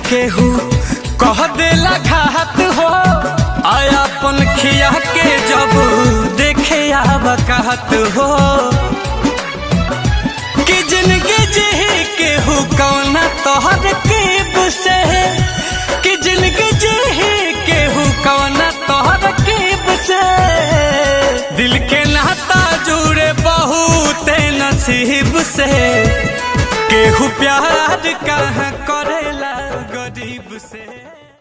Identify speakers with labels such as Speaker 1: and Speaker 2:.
Speaker 1: केहू कह देला घात हो आया पनखिया के जब देखे आवकात हो कि जिंदगी जी केहू कौना तोहर कीब से कि जिंदगी जी केहू कौना तोहर कीब से दिल के नाता जुड़े बहुत नसीब से केहू प्यार